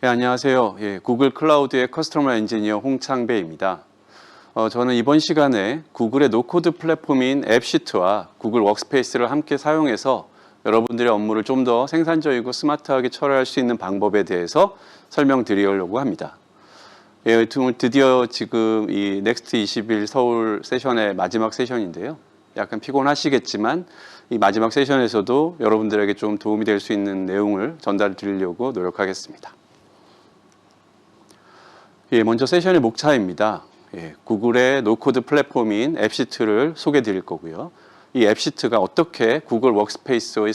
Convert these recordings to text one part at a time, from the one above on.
안녕하세요. 구글 클라우드의 커스터머 엔지니어 홍창배입니다. 저는 이번 시간에 구글의 노코드 플랫폼인 앱시트와 구글 워크스페이스를 함께 사용해서 여러분들의 업무를 좀 더 생산적이고 스마트하게 처리할 수 있는 방법에 대해서 설명드리려고 합니다. 드디어 지금 이 넥스트 20일 서울 세션의 마지막 세션인데요. 약간 피곤하시겠지만 이 마지막 세션에서도 여러분들에게 좀 도움이 될 수 있는 내용을 전달 드리려고 노력하겠습니다. 먼저 세션의 목차입니다. 구글의 노코드 플랫폼인 앱시트를 소개해 드릴 거고요. 이 앱시트가 어떻게 구글 워크스페이스의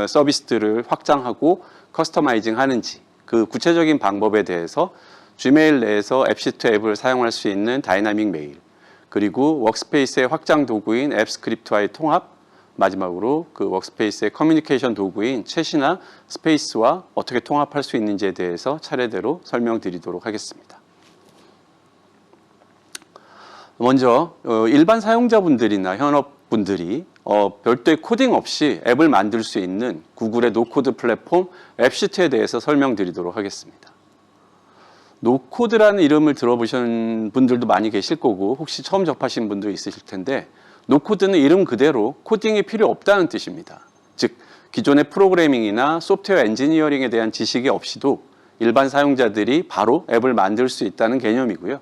서비스들을 확장하고 커스터마이징 하는지, 그 구체적인 방법에 대해서 지메일 내에서 앱시트 앱을 사용할 수 있는 다이나믹 메일, 그리고 워크스페이스의 확장 도구인 앱 스크립트와의 통합, 마지막으로 그 워크스페이스의 커뮤니케이션 도구인 챗이나 스페이스와 어떻게 통합할 수 있는지에 대해서 차례대로 설명드리도록 하겠습니다. 먼저 일반 사용자분들이나 현업분들이 별도의 코딩 없이 앱을 만들 수 있는 구글의 노코드 플랫폼 앱시트에 대해서 설명드리도록 하겠습니다. 노코드라는 이름을 들어보신 분들도 많이 계실 거고 혹시 처음 접하신 분도 있으실 텐데, 노코드는 이름 그대로 코딩이 필요 없다는 뜻입니다. 즉 기존의 프로그래밍이나 소프트웨어 엔지니어링에 대한 지식이 없이도 일반 사용자들이 바로 앱을 만들 수 있다는 개념이고요.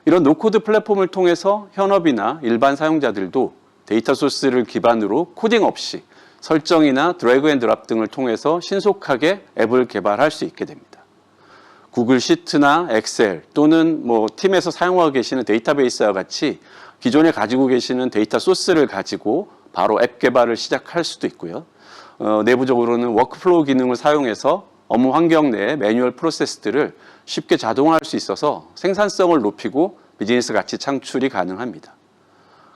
이런 노코드 플랫폼을 통해서 현업이나 일반 사용자들도 데이터 소스를 기반으로 코딩 없이 설정이나 드래그 앤 드랍 등을 통해서 신속하게 앱을 개발할 수 있게 됩니다. 구글 시트나 엑셀 또는 팀에서 사용하고 계시는 데이터베이스와 같이 기존에 가지고 계시는 데이터 소스를 가지고 바로 앱 개발을 시작할 수도 있고요. 내부적으로는 워크플로우 기능을 사용해서 업무 환경 내의 매뉴얼 프로세스들을 쉽게 자동화할 수 있어서 생산성을 높이고 비즈니스 가치 창출이 가능합니다.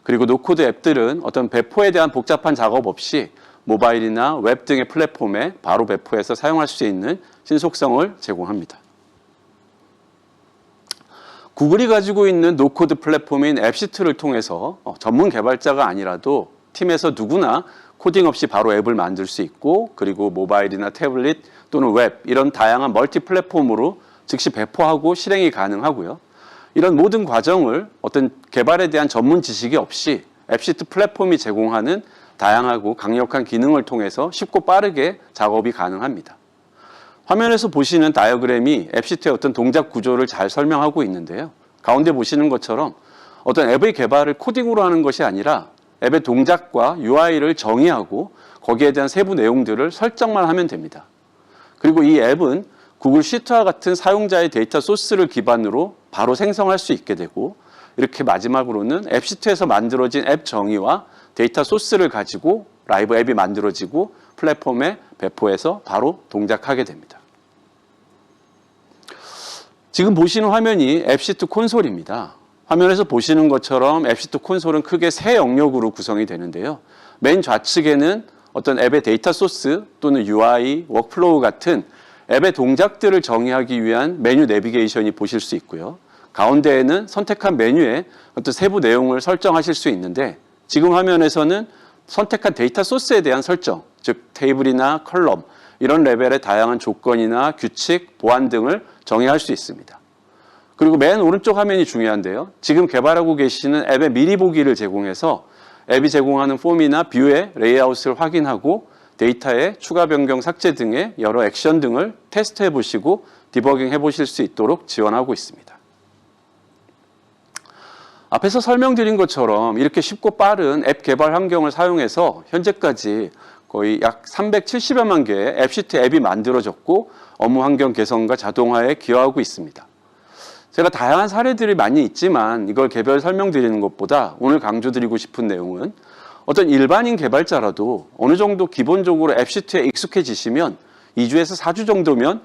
그리고 노코드 앱들은 어떤 배포에 대한 복잡한 작업 없이 모바일이나 웹 등의 플랫폼에 바로 배포해서 사용할 수 있는 신속성을 제공합니다. 구글이 가지고 있는 노코드 플랫폼인 앱시트를 통해서 전문 개발자가 아니라도 팀에서 누구나 코딩 없이 바로 앱을 만들 수 있고, 그리고 모바일이나 태블릿 또는 웹 이런 다양한 멀티 플랫폼으로 즉시 배포하고 실행이 가능하고요. 이런 모든 과정을 어떤 개발에 대한 전문 지식이 없이 앱시트 플랫폼이 제공하는 다양하고 강력한 기능을 통해서 쉽고 빠르게 작업이 가능합니다. 화면에서 보시는 다이어그램이 앱시트의 어떤 동작 구조를 잘 설명하고 있는데요. 가운데 보시는 것처럼 어떤 앱의 개발을 코딩으로 하는 것이 아니라 앱의 동작과 UI를 정의하고 거기에 대한 세부 내용들을 설정만 하면 됩니다. 그리고 이 앱은 구글 시트와 같은 사용자의 데이터 소스를 기반으로 바로 생성할 수 있게 되고, 이렇게 마지막으로는 앱시트에서 만들어진 앱 정의와 데이터 소스를 가지고 라이브 앱이 만들어지고 플랫폼에 배포해서 바로 동작하게 됩니다. 지금 보시는 화면이 앱시트 콘솔입니다. 화면에서 보시는 것처럼 앱시트 콘솔은 크게 세 영역으로 구성이 되는데요. 맨 좌측에는 어떤 앱의 데이터 소스 또는 UI, 워크플로우 같은 앱의 동작들을 정의하기 위한 메뉴 내비게이션이 보실 수 있고요. 가운데에는 선택한 메뉴에 어떤 세부 내용을 설정하실 수 있는데, 지금 화면에서는 선택한 데이터 소스에 대한 설정, 즉 테이블이나 컬럼 이런 레벨의 다양한 조건이나 규칙, 보안 등을 정의할 수 있습니다. 그리고 맨 오른쪽 화면이 중요한데요. 지금 개발하고 계시는 앱의 미리 보기를 제공해서 앱이 제공하는 폼이나 뷰의 레이아웃을 확인하고 데이터의 추가 변경, 삭제 등의 여러 액션 등을 테스트해 보시고 디버깅 해 보실 수 있도록 지원하고 있습니다. 앞에서 설명드린 것처럼 이렇게 쉽고 빠른 앱 개발 환경을 사용해서 현재까지 거의 약 370여만 개의 앱시트 앱이 만들어졌고 업무 환경 개선과 자동화에 기여하고 있습니다. 제가 다양한 사례들이 많이 있지만 이걸 개별 설명드리는 것보다 오늘 강조드리고 싶은 내용은 어떤 일반인 개발자라도 어느 정도 기본적으로 앱시트에 익숙해지시면 2주에서 4주 정도면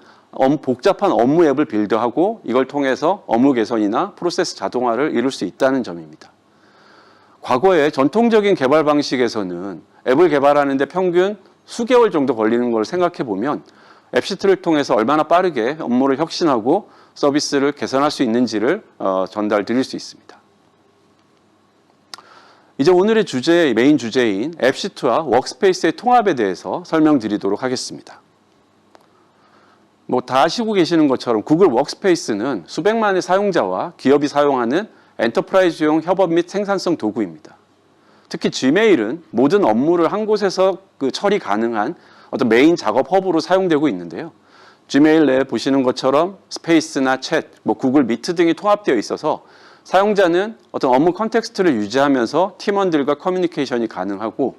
복잡한 업무 앱을 빌드하고 이걸 통해서 업무 개선이나 프로세스 자동화를 이룰 수 있다는 점입니다. 과거에 전통적인 개발 방식에서는 앱을 개발하는데 평균 수개월 정도 걸리는 걸 생각해 보면 앱시트를 통해서 얼마나 빠르게 업무를 혁신하고 서비스를 개선할 수 있는지를 전달 드릴 수 있습니다. 이제 오늘의 메인 주제인 앱시트와 워크스페이스의 통합에 대해서 설명드리도록 하겠습니다. 뭐 다 아시고 계시는 것처럼 구글 워크스페이스는 수백만의 사용자와 기업이 사용하는 엔터프라이즈용 협업 및 생산성 도구입니다. 특히 지메일은 모든 업무를 한 곳에서 처리 가능한 어떤 메인 작업 허브로 사용되고 있는데요. 지메일 내에 보시는 것처럼 스페이스나 챗, 구글 미트 등이 통합되어 있어서 사용자는 어떤 업무 컨텍스트를 유지하면서 팀원들과 커뮤니케이션이 가능하고,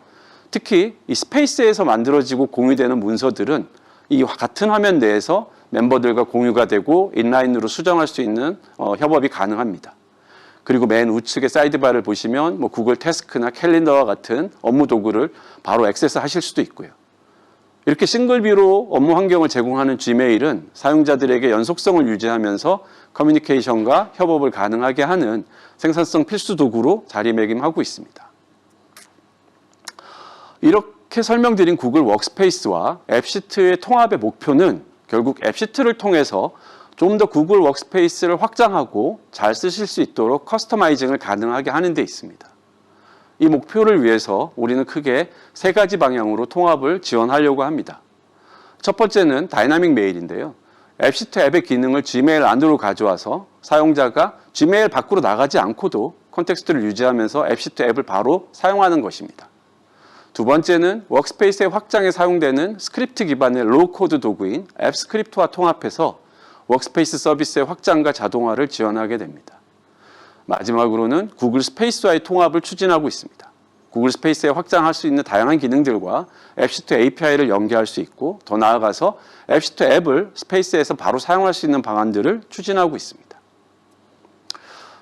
특히 이 스페이스에서 만들어지고 공유되는 문서들은 이 같은 화면 내에서 멤버들과 공유가 되고 인라인으로 수정할 수 있는 협업이 가능합니다. 그리고 맨 우측의 사이드바를 보시면 구글 태스크나 캘린더와 같은 업무 도구를 바로 액세스하실 수도 있고요. 이렇게 싱글뷰로 업무 환경을 제공하는 지메일은 사용자들에게 연속성을 유지하면서 커뮤니케이션과 협업을 가능하게 하는 생산성 필수 도구로 자리매김하고 있습니다. 이렇게 설명드린 구글 워크스페이스와 앱시트의 통합의 목표는 결국 앱시트를 통해서 좀 더 구글 워크스페이스를 확장하고 잘 쓰실 수 있도록 커스터마이징을 가능하게 하는 데 있습니다. 이 목표를 위해서 우리는 크게 세 가지 방향으로 통합을 지원하려고 합니다. 첫 번째는 다이나믹 메일인데요. 앱시트 앱의 기능을 지메일 안으로 가져와서 사용자가 지메일 밖으로 나가지 않고도 컨텍스트를 유지하면서 앱시트 앱을 바로 사용하는 것입니다. 두 번째는 워크스페이스의 확장에 사용되는 스크립트 기반의 로우 코드 도구인 앱스크립트와 통합해서 워크스페이스 서비스의 확장과 자동화를 지원하게 됩니다. 마지막으로는 구글 스페이스와의 통합을 추진하고 있습니다. 구글 스페이스에 확장할 수 있는 다양한 기능들과 앱시트 API를 연계할 수 있고, 더 나아가서 앱시트 앱을 스페이스에서 바로 사용할 수 있는 방안들을 추진하고 있습니다.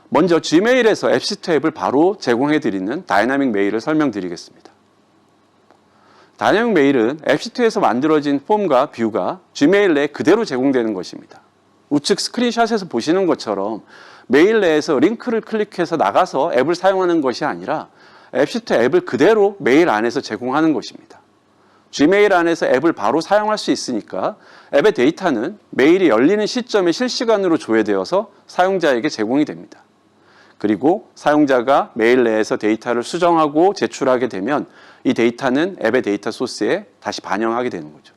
먼저 지메일에서 앱시트 앱을 바로 제공해드리는 다이나믹 메일을 설명드리겠습니다. 다이나믹 메일은 앱시트에서 만들어진 폼과 뷰가 지메일 내에 그대로 제공되는 것입니다. 우측 스크린샷에서 보시는 것처럼 메일 내에서 링크를 클릭해서 나가서 앱을 사용하는 것이 아니라 앱시트 앱을 그대로 메일 안에서 제공하는 것입니다. 지메일 안에서 앱을 바로 사용할 수 있으니까 앱의 데이터는 메일이 열리는 시점에 실시간으로 조회되어서 사용자에게 제공이 됩니다. 그리고 사용자가 메일 내에서 데이터를 수정하고 제출하게 되면 이 데이터는 앱의 데이터 소스에 다시 반영하게 되는 거죠.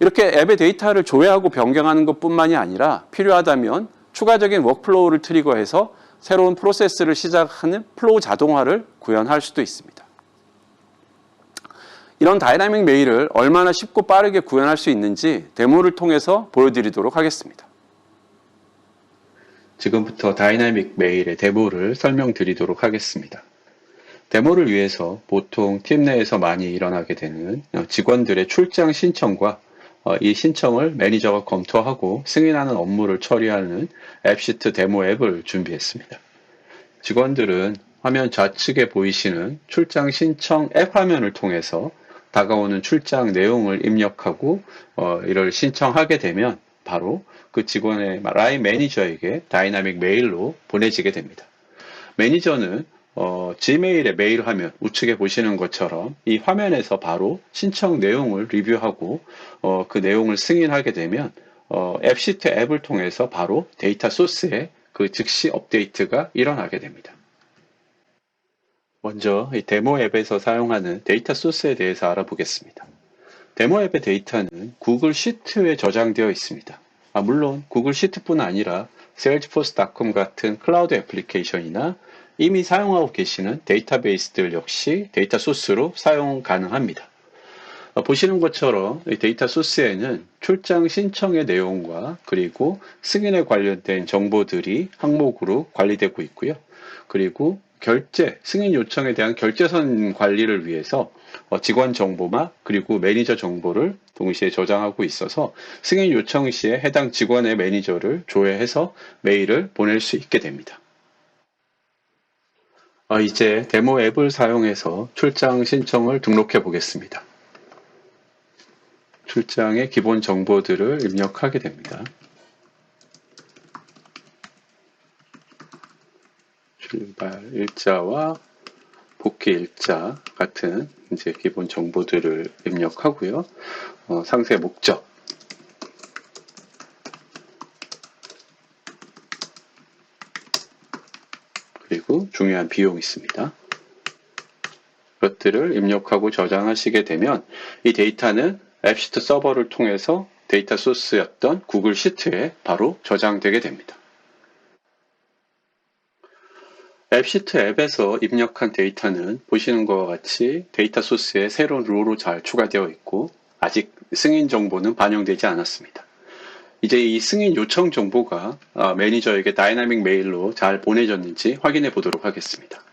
이렇게 앱의 데이터를 조회하고 변경하는 것뿐만이 아니라 필요하다면 추가적인 워크플로우를 트리거해서 새로운 프로세스를 시작하는 플로우 자동화를 구현할 수도 있습니다. 이런 다이나믹 메일을 얼마나 쉽고 빠르게 구현할 수 있는지 데모를 통해서 보여드리도록 하겠습니다. 지금부터 다이나믹 메일의 데모를 설명드리도록 하겠습니다. 데모를 위해서 보통 팀 내에서 많이 일어나게 되는 직원들의 출장 신청과 이 신청을 매니저가 검토하고 승인하는 업무를 처리하는 앱시트 데모 앱을 준비했습니다. 직원들은 화면 좌측에 보이시는 출장 신청 앱 화면을 통해서 다가오는 출장 내용을 입력하고 이를 신청하게 되면 바로 그 직원의 라인 매니저에게 다이나믹 메일로 보내지게 됩니다. 매니저는 지메일의 메일 화면 우측에 보시는 것처럼 이 화면에서 바로 신청 내용을 리뷰하고 그 내용을 승인하게 되면 앱시트 앱을 통해서 바로 데이터 소스에 그 즉시 업데이트가 일어나게 됩니다. 먼저 이 데모 앱에서 사용하는 데이터 소스에 대해서 알아보겠습니다. 데모 앱의 데이터는 구글 시트에 저장되어 있습니다. 물론 구글 시트뿐 아니라 salesforce.com 같은 클라우드 애플리케이션이나 이미 사용하고 계시는 데이터베이스들 역시 데이터 소스로 사용 가능합니다. 보시는 것처럼 이 데이터 소스에는 출장 신청의 내용과 그리고 승인에 관련된 정보들이 항목으로 관리되고 있고요. 그리고 결제, 승인 요청에 대한 결제선 관리를 위해서 직원 정보만 그리고 매니저 정보를 동시에 저장하고 있어서 승인 요청 시에 해당 직원의 매니저를 조회해서 메일을 보낼 수 있게 됩니다. 이제 데모 앱을 사용해서 출장 신청을 등록해 보겠습니다. 출장의 기본 정보들을 입력하게 됩니다. 출발 일자와 복귀 일자 같은 이제 기본 정보들을 입력하고요. 상세 목적, 그리고 중요한 비용이 있습니다. 그것들을 입력하고 저장하시게 되면 이 데이터는 앱시트 서버를 통해서 데이터 소스였던 구글 시트에 바로 저장되게 됩니다. 앱시트 앱에서 입력한 데이터는 보시는 것과 같이 데이터 소스에 새로운 로로 잘 추가되어 있고 아직 승인 정보는 반영되지 않았습니다. 이제 이 승인 요청 정보가 매니저에게 다이나믹 메일로 잘 보내졌는지 확인해 보도록 하겠습니다.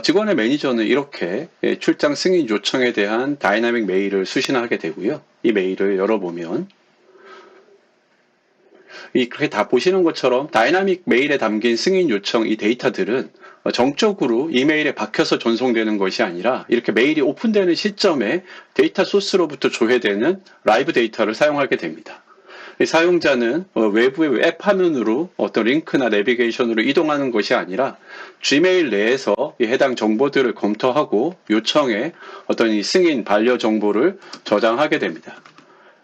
직원의 매니저는 이렇게 출장 승인 요청에 대한 다이나믹 메일을 수신하게 되고요. 이 메일을 열어보면 그렇게 다 보시는 것처럼 다이나믹 메일에 담긴 승인 요청 이 데이터들은 정적으로 이메일에 박혀서 전송되는 것이 아니라 이렇게 메일이 오픈되는 시점에 데이터 소스로부터 조회되는 라이브 데이터를 사용하게 됩니다. 사용자는 외부의 앱 화면으로 어떤 링크나 내비게이션으로 이동하는 것이 아니라 Gmail 내에서 해당 정보들을 검토하고 요청에 어떤 이 승인 반려 정보를 저장하게 됩니다.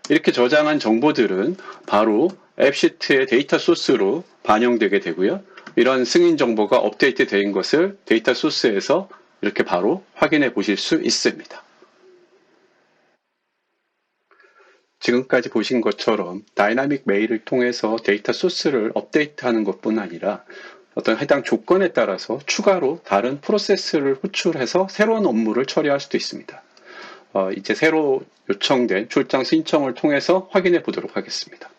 이렇게 저장한 정보들은 바로 앱시트의 데이터 소스로 반영되게 되고요. 이런 승인 정보가 업데이트 된 것을 데이터 소스에서 이렇게 바로 확인해 보실 수 있습니다. 지금까지 보신 것처럼 다이나믹 메일을 통해서 데이터 소스를 업데이트하는 것뿐 아니라 어떤 해당 조건에 따라서 추가로 다른 프로세스를 호출해서 새로운 업무를 처리할 수도 있습니다. 이제 새로 요청된 출장 신청을 통해서 확인해 보도록 하겠습니다.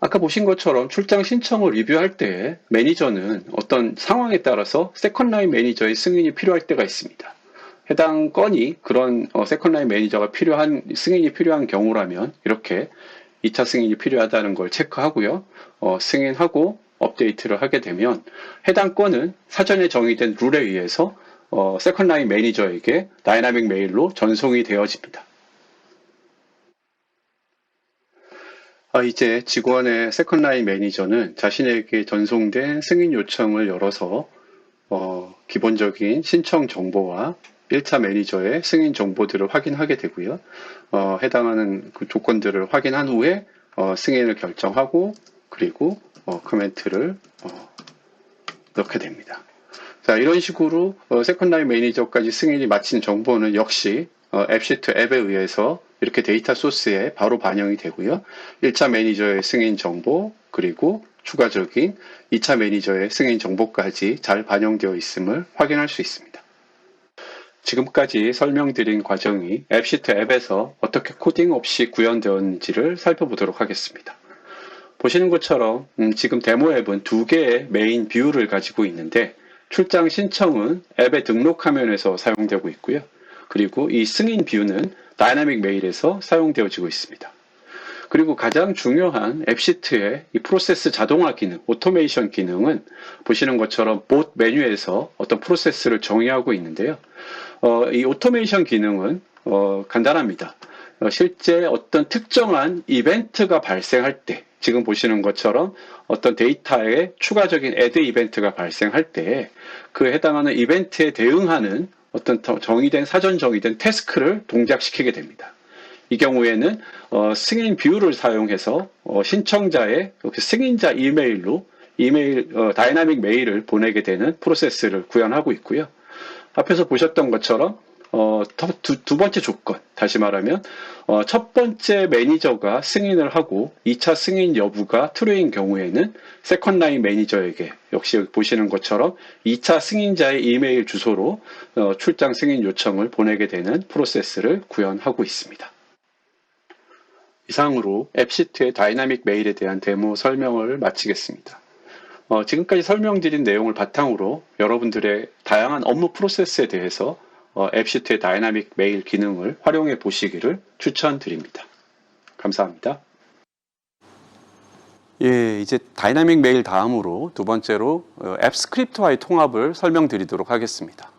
아까 보신 것처럼 출장 신청을 리뷰할 때 매니저는 어떤 상황에 따라서 세컨라인 매니저의 승인이 필요할 때가 있습니다. 해당 건이 그런 세컨라인 매니저가 승인이 필요한 경우라면 이렇게 2차 승인이 필요하다는 걸 체크하고요. 승인하고 업데이트를 하게 되면 해당 건은 사전에 정의된 룰에 의해서 세컨라인 매니저에게 다이나믹 메일로 전송이 되어집니다. 이제 직원의 세컨라인 매니저는 자신에게 전송된 승인 요청을 열어서 기본적인 신청 정보와 1차 매니저의 승인 정보들을 확인하게 되고요. 해당하는 그 조건들을 확인한 후에 승인을 결정하고 그리고 코멘트를 넣게 됩니다. 자, 이런 식으로 세컨라인 매니저까지 승인이 마친 정보는 역시 앱시트 앱에 의해서 이렇게 데이터 소스에 바로 반영이 되고요. 1차 매니저의 승인 정보 그리고 추가적인 2차 매니저의 승인 정보까지 잘 반영되어 있음을 확인할 수 있습니다. 지금까지 설명드린 과정이 앱시트 앱에서 어떻게 코딩 없이 구현되었는지를 살펴보도록 하겠습니다. 보시는 것처럼 지금 데모 앱은 두 개의 메인 뷰를 가지고 있는데 출장 신청은 앱의 등록 화면에서 사용되고 있고요. 그리고 이 승인 뷰는 다이나믹 메일에서 사용되어지고 있습니다. 그리고 가장 중요한 앱시트의 이 프로세스 자동화 기능, 오토메이션 기능은 보시는 것처럼 봇 메뉴에서 어떤 프로세스를 정의하고 있는데요. 이 오토메이션 기능은 간단합니다. 실제 어떤 특정한 이벤트가 발생할 때, 지금 보시는 것처럼 어떤 데이터에 추가적인 애드 이벤트가 발생할 때 그 해당하는 이벤트에 대응하는 어떤 사전 정의된 태스크를 동작시키게 됩니다. 이 경우에는 승인 뷰를 사용해서 신청자의 승인자 이메일로 다이나믹 메일을 보내게 되는 프로세스를 구현하고 있고요. 앞에서 보셨던 것처럼 두 번째 조건, 다시 말하면 첫 번째 매니저가 승인을 하고 2차 승인 여부가 true인 경우에는 세컨라인 매니저에게 역시 보시는 것처럼 2차 승인자의 이메일 주소로 출장 승인 요청을 보내게 되는 프로세스를 구현하고 있습니다. 이상으로 앱시트의 다이나믹 메일에 대한 데모 설명을 마치겠습니다. 지금까지 설명드린 내용을 바탕으로 여러분들의 다양한 업무 프로세스에 대해서 앱시트의 다이나믹 메일 기능을 활용해 보시기를 추천드립니다. 감사합니다. 예, 이제 다이나믹 메일 다음으로 두 번째로 앱 스크립트와의 통합을 설명드리도록 하겠습니다.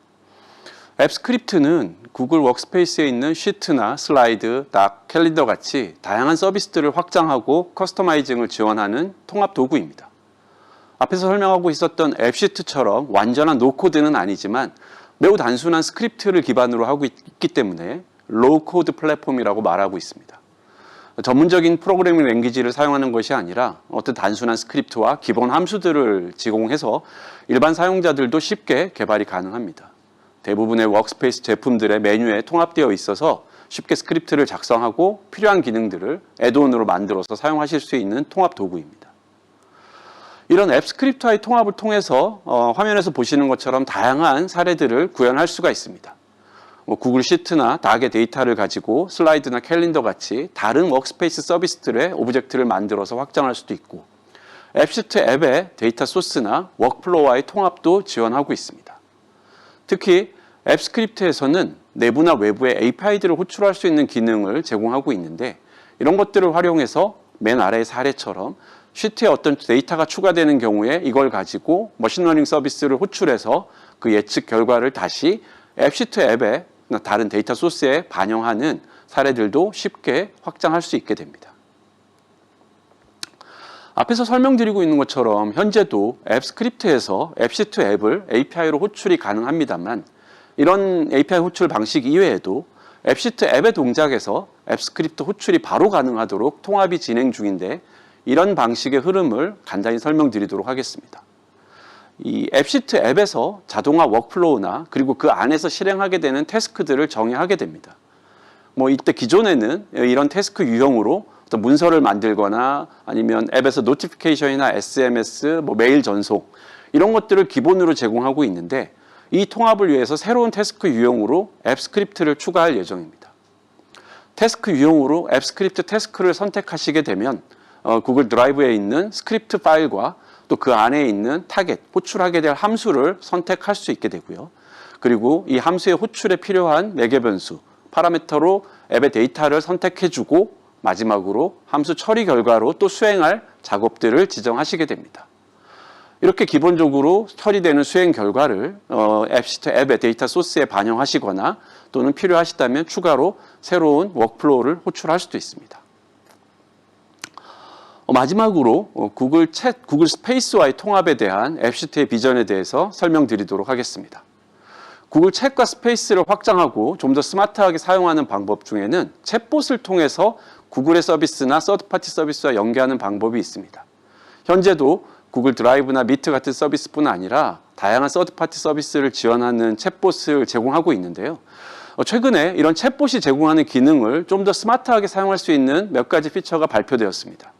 앱 스크립트는 구글 워크스페이스에 있는 시트나 슬라이드, 닥, 캘린더 같이 다양한 서비스들을 확장하고 커스터마이징을 지원하는 통합 도구입니다. 앞에서 설명하고 있었던 앱시트처럼 완전한 노코드는 아니지만 매우 단순한 스크립트를 기반으로 하고 있기 때문에 로우 코드 플랫폼이라고 말하고 있습니다. 전문적인 프로그래밍 랭귀지를 사용하는 것이 아니라 어떤 단순한 스크립트와 기본 함수들을 제공해서 일반 사용자들도 쉽게 개발이 가능합니다. 대부분의 워크스페이스 제품들의 메뉴에 통합되어 있어서 쉽게 스크립트를 작성하고 필요한 기능들을 애드온으로 만들어서 사용하실 수 있는 통합 도구입니다. 이런 앱 스크립트와의 통합을 통해서 화면에서 보시는 것처럼 다양한 사례들을 구현할 수가 있습니다. 구글 시트나 닥의 데이터를 가지고 슬라이드나 캘린더 같이 다른 워크스페이스 서비스들의 오브젝트를 만들어서 확장할 수도 있고, 앱시트 앱의 데이터 소스나 워크플로우와의 통합도 지원하고 있습니다. 특히 앱 스크립트에서는 내부나 외부의 API들을 호출할 수 있는 기능을 제공하고 있는데, 이런 것들을 활용해서 맨 아래의 사례처럼 시트에 어떤 데이터가 추가되는 경우에 이걸 가지고 머신러닝 서비스를 호출해서 그 예측 결과를 다시 앱시트 앱에 다른 데이터 소스에 반영하는 사례들도 쉽게 확장할 수 있게 됩니다. 앞에서 설명드리고 있는 것처럼 현재도 앱 스크립트에서 앱시트 앱을 API로 호출이 가능합니다만, 이런 API 호출 방식 이외에도 앱시트 앱의 동작에서 앱 스크립트 호출이 바로 가능하도록 통합이 진행 중인데, 이런 방식의 흐름을 간단히 설명드리도록 하겠습니다. 이 앱시트 앱에서 자동화 워크플로우나 그리고 그 안에서 실행하게 되는 태스크들을 정의하게 됩니다. 이때 기존에는 이런 태스크 유형으로 어떤 문서를 만들거나 아니면 앱에서 노티피케이션이나 SMS, 메일 전송 이런 것들을 기본으로 제공하고 있는데, 이 통합을 위해서 새로운 태스크 유형으로 앱 스크립트를 추가할 예정입니다. 태스크 유형으로 앱 스크립트 태스크를 선택하시게 되면 구글 드라이브에 있는 스크립트 파일과 또 그 안에 있는 타겟, 호출하게 될 함수를 선택할 수 있게 되고요. 그리고 이 함수의 호출에 필요한 매개 변수, 파라미터로 앱의 데이터를 선택해주고 마지막으로 함수 처리 결과로 또 수행할 작업들을 지정하시게 됩니다. 이렇게 기본적으로 처리되는 수행 결과를 앱시트 앱의 데이터 소스에 반영하시거나 또는 필요하시다면 추가로 새로운 워크플로우를 호출할 수도 있습니다. 마지막으로 구글 스페이스와의 통합에 대한 앱시트의 비전에 대해서 설명드리도록 하겠습니다. 구글 챗과 스페이스를 확장하고 좀 더 스마트하게 사용하는 방법 중에는 챗봇을 통해서 구글의 서비스나 서드파티 서비스와 연계하는 방법이 있습니다. 현재도 구글 드라이브나 미트 같은 서비스뿐 아니라 다양한 서드파티 서비스를 지원하는 챗봇을 제공하고 있는데요. 최근에 이런 챗봇이 제공하는 기능을 좀 더 스마트하게 사용할 수 있는 몇 가지 피처가 발표되었습니다.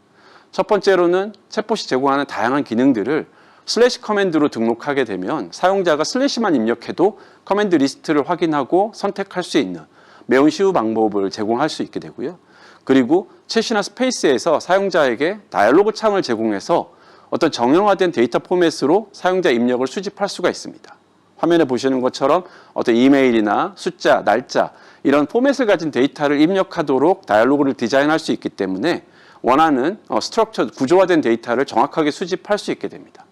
첫 번째로는 챗봇이 제공하는 다양한 기능들을 슬래시 커맨드로 등록하게 되면 사용자가 슬래시만 입력해도 커맨드 리스트를 확인하고 선택할 수 있는 매우 쉬운 방법을 제공할 수 있게 되고요. 그리고 챗이나 스페이스에서 사용자에게 다이얼로그 창을 제공해서 어떤 정형화된 데이터 포맷으로 사용자 입력을 수집할 수가 있습니다. 화면에 보시는 것처럼 어떤 이메일이나 숫자, 날짜 이런 포맷을 가진 데이터를 입력하도록 다이얼로그를 디자인할 수 있기 때문에 원하는 스트럭처, 구조화된 데이터를 정확하게 수집할 수 있게 됩니다.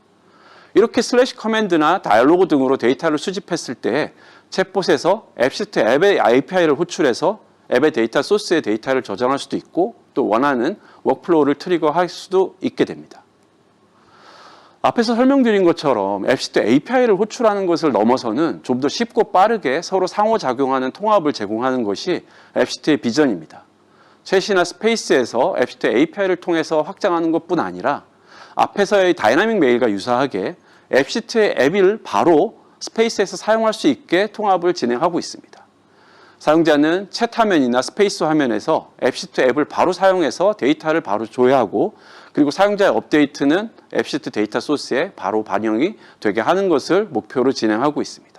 이렇게 슬래시 커맨드나 다이얼로그 등으로 데이터를 수집했을 때 챗봇에서 앱시트 앱의 API를 호출해서 앱의 데이터 소스의 데이터를 저장할 수도 있고 또 원하는 워크플로우를 트리거할 수도 있게 됩니다. 앞에서 설명드린 것처럼 앱시트 API를 호출하는 것을 넘어서는 좀 더 쉽고 빠르게 서로 상호작용하는 통합을 제공하는 것이 앱시트의 비전입니다. 챗이나 스페이스에서 앱시트 API를 통해서 확장하는 것뿐 아니라 앞에서의 다이나믹 메일과 유사하게 앱시트의 앱을 바로 스페이스에서 사용할 수 있게 통합을 진행하고 있습니다. 사용자는 챗 화면이나 스페이스 화면에서 앱시트 앱을 바로 사용해서 데이터를 바로 조회하고 그리고 사용자의 업데이트는 앱시트 데이터 소스에 바로 반영이 되게 하는 것을 목표로 진행하고 있습니다.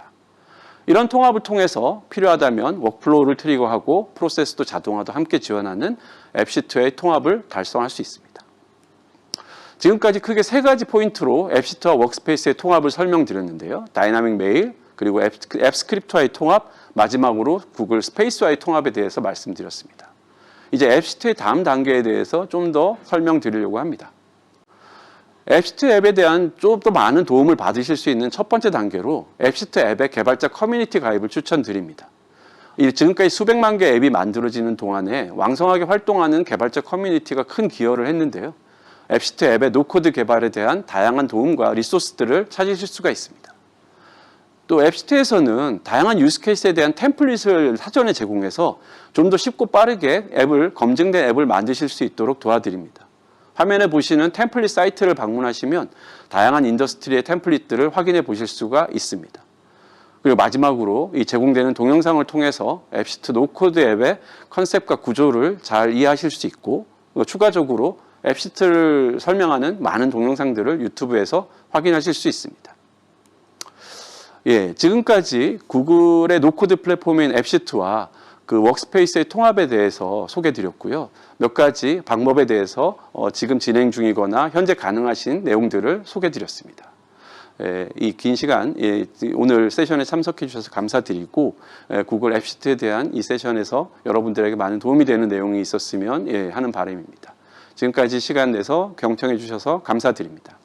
이런 통합을 통해서 필요하다면 워크플로우를 트리거하고 프로세스도 자동화도 함께 지원하는 앱시트의 통합을 달성할 수 있습니다. 지금까지 크게 세 가지 포인트로 앱시트와 워크스페이스의 통합을 설명드렸는데요. 다이나믹 메일, 그리고 앱 스크립트와의 통합, 마지막으로 구글 스페이스와의 통합에 대해서 말씀드렸습니다. 이제 앱시트의 다음 단계에 대해서 좀 더 설명드리려고 합니다. 앱시트 앱에 대한 좀 더 많은 도움을 받으실 수 있는 첫 번째 단계로 앱시트 앱의 개발자 커뮤니티 가입을 추천드립니다. 지금까지 수백만 개 앱이 만들어지는 동안에 왕성하게 활동하는 개발자 커뮤니티가 큰 기여를 했는데요. 앱시트 앱의 노코드 개발에 대한 다양한 도움과 리소스들을 찾으실 수가 있습니다. 또 앱시트에서는 다양한 유스케이스에 대한 템플릿을 사전에 제공해서 좀 더 쉽고 빠르게 검증된 앱을 만드실 수 있도록 도와드립니다. 화면에 보시는 템플릿 사이트를 방문하시면 다양한 인더스트리의 템플릿들을 확인해 보실 수가 있습니다. 그리고 마지막으로 이 제공되는 동영상을 통해서 앱시트 노코드 앱의 컨셉과 구조를 잘 이해하실 수 있고, 그리고 추가적으로 앱시트를 설명하는 많은 동영상들을 유튜브에서 확인하실 수 있습니다. 예, 지금까지 구글의 노코드 플랫폼인 앱시트와 그 워크스페이스의 통합에 대해서 소개드렸고요. 몇 가지 방법에 대해서 지금 진행 중이거나 현재 가능하신 내용들을 소개드렸습니다. 이 긴 시간 오늘 세션에 참석해 주셔서 감사드리고, 구글 앱시트에 대한 이 세션에서 여러분들에게 많은 도움이 되는 내용이 있었으면 하는 바람입니다. 지금까지 시간 내서 경청해 주셔서 감사드립니다.